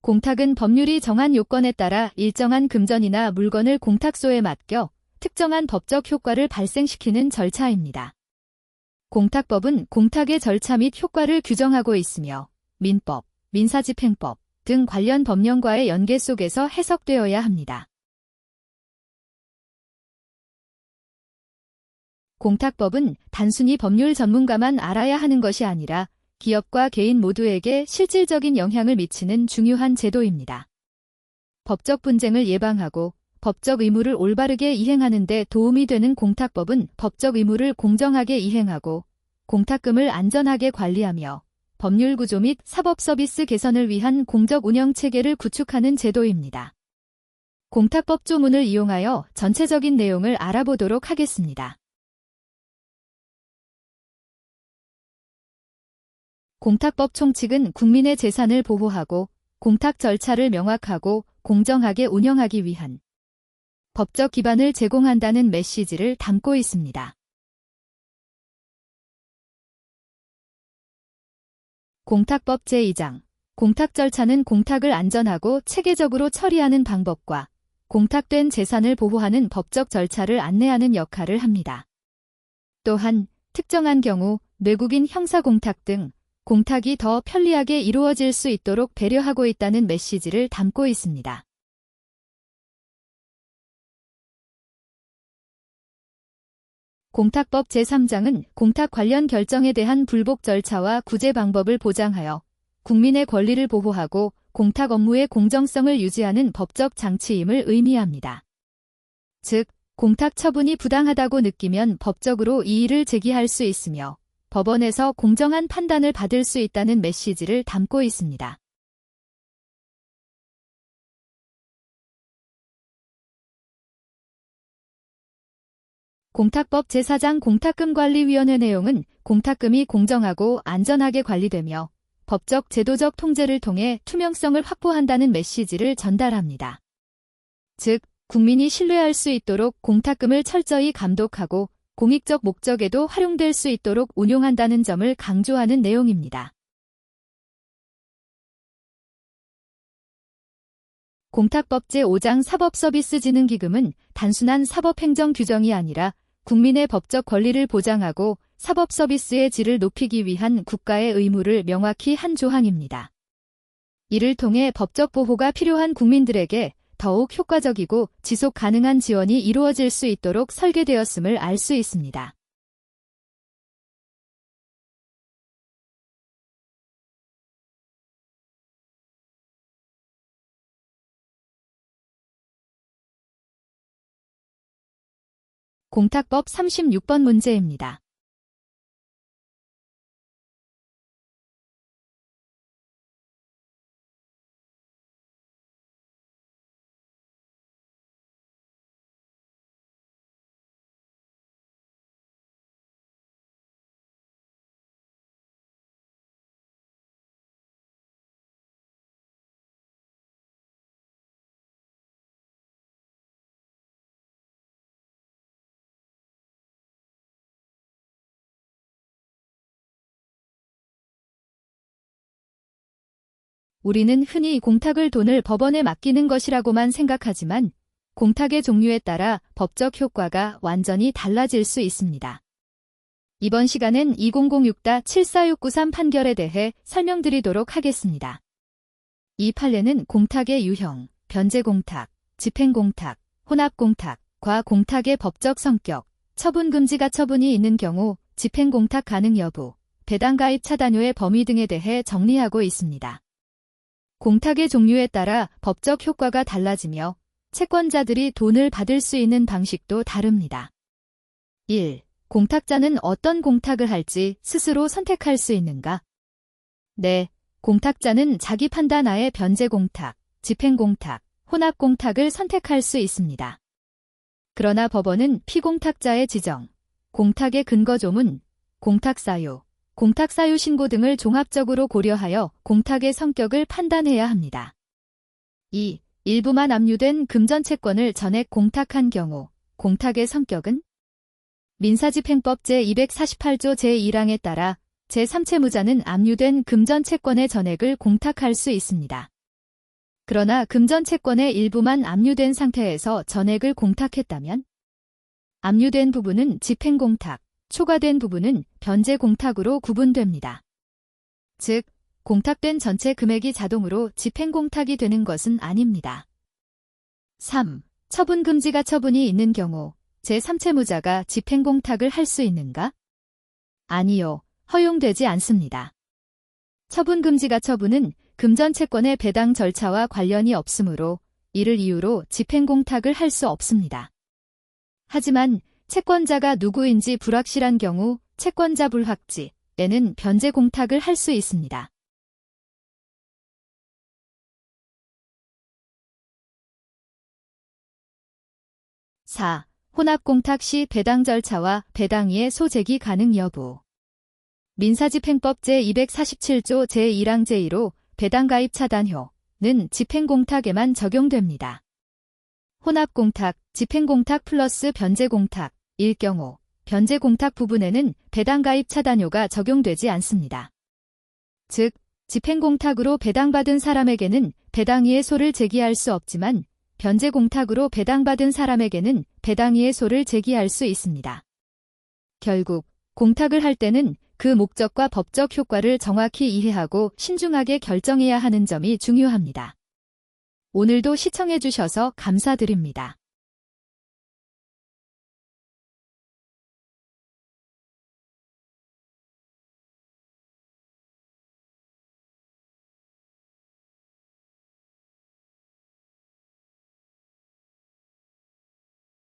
공탁은 법률이 정한 요건에 따라 일정한 금전이나 물건을 공탁소에 맡겨 특정한 법적 효과를 발생시키는 절차입니다. 공탁법은 공탁의 절차 및 효과를 규정하고 있으며 민법, 민사집행법 등 관련 법령과의 연계 속에서 해석되어야 합니다. 공탁법은 단순히 법률 전문가만 알아야 하는 것이 아니라 기업과 개인 모두에게 실질적인 영향을 미치는 중요한 제도입니다. 법적 분쟁을 예방하고 법적 의무를 올바르게 이행하는 데 도움이 되는 공탁법은 법적 의무를 공정하게 이행하고 공탁금을 안전하게 관리하며 법률 구조 및 사법 서비스 개선을 위한 공적 운영 체계를 구축하는 제도입니다. 공탁법 조문을 이용하여 전체적인 내용을 알아보도록 하겠습니다. 공탁법 총칙은 국민의 재산을 보호하고 공탁 절차를 명확하고 공정하게 운영하기 위한 법적 기반을 제공한다는 메시지를 담고 있습니다. 공탁법 제2장 공탁 절차는 공탁을 안전하고 체계적으로 처리하는 방법과 공탁된 재산을 보호하는 법적 절차를 안내하는 역할을 합니다. 또한 특정한 경우 외국인 형사공탁 등 공탁이 더 편리하게 이루어질 수 있도록 배려하고 있다는 메시지를 담고 있습니다. 공탁법 제3장은 공탁 관련 결정에 대한 불복 절차와 구제 방법을 보장하여 국민의 권리를 보호하고 공탁 업무의 공정성을 유지하는 법적 장치임을 의미합니다. 즉, 공탁 처분이 부당하다고 느끼면 법적으로 이의를 제기할 수 있으며 법원에서 공정한 판단을 받을 수 있다는 메시지를 담고 있습니다. 공탁법 제4장 공탁금관리위원회 내용은 공탁금이 공정하고 안전하게 관리되며 법적 제도적 통제를 통해 투명성을 확보한다는 메시지를 전달합니다. 즉, 국민이 신뢰할 수 있도록 공탁금을 철저히 감독하고 공익적 목적에도 활용될 수 있도록 운용한다는 점을 강조하는 내용입니다. 공탁법 제5장 사법서비스진흥기금은 단순한 사법행정 규정이 아니라 국민의 법적 권리를 보장하고 사법서비스의 질을 높이기 위한 국가의 의무를 명확히 한 조항입니다. 이를 통해 법적 보호가 필요한 국민들에게 더욱 효과적이고 지속 가능한 지원이 이루어질 수 있도록 설계되었음을 알 수 있습니다. 공탁법 36번 문제입니다. 우리는 흔히 공탁을 돈을 법원에 맡기는 것이라고만 생각하지만 공탁의 종류에 따라 법적 효과가 완전히 달라질 수 있습니다. 이번 시간엔 2006-746993 판결에 대해 설명드리도록 하겠습니다. 이 판례는 공탁의 유형, 변제공탁, 집행공탁, 혼합공탁과 공탁의 법적 성격, 처분금지 가처분이 있는 경우 집행공탁 가능 여부, 배당가입 차단료의 범위 등에 대해 정리하고 있습니다. 공탁의 종류에 따라 법적 효과가 달라지며 채권자들이 돈을 받을 수 있는 방식도 다릅니다. 1. 공탁자는 어떤 공탁을 할지 스스로 선택할 수 있는가? 네. 공탁자는 자기 판단 하에 변제공탁, 집행공탁, 혼합공탁을 선택할 수 있습니다. 그러나 법원은 피공탁자의 지정, 공탁의 근거조문, 공탁사유, 공탁사유 신고 등을 종합적으로 고려하여 공탁의 성격을 판단해야 합니다. 2. 일부만 압류된 금전채권을 전액 공탁한 경우 공탁의 성격은? 민사집행법 제248조 제1항에 따라 제3채무자는 압류된 금전채권의 전액을 공탁할 수 있습니다. 그러나 금전 채권의 일부만 압류된 상태에서 전액을 공탁했다면 압류된 부분은 집행공탁, 초과된 부분은 변제공탁으로 구분됩니다. 즉, 공탁된 전체 금액이 자동으로 집행공탁이 되는 것은 아닙니다. 3. 처분금지가 처분이 있는 경우 제3채무자가 집행공탁을 할 수 있는가? 아니요, 허용되지 않습니다. 처분금지가 처분은 금전채권의 배당 절차와 관련이 없으므로 이를 이유로 집행공탁을 할 수 없습니다. 하지만 채권자가 누구인지 불확실한 경우 채권자 불확지에는 변제공탁을 할 수 있습니다. 4. 혼합공탁 시 배당 절차와 배당이의 소재기 가능 여부. 민사집행법 제247조 제1항 제1호 배당가입 차단효는 집행공탁에만 적용됩니다. 혼합공탁, 집행공탁 플러스 변제공탁일 경우 변제공탁 부분에는 배당가입 차단효가 적용되지 않습니다. 즉, 집행공탁으로 배당받은 사람에게는 배당이의소를 제기할 수 없지만 변제공탁으로 배당받은 사람에게는 배당이의소를 제기할 수 있습니다. 결국 공탁을 할 때는 그 목적과 법적 효과를 정확히 이해하고 신중하게 결정해야 하는 점이 중요합니다. 오늘도 시청해주셔서 감사드립니다.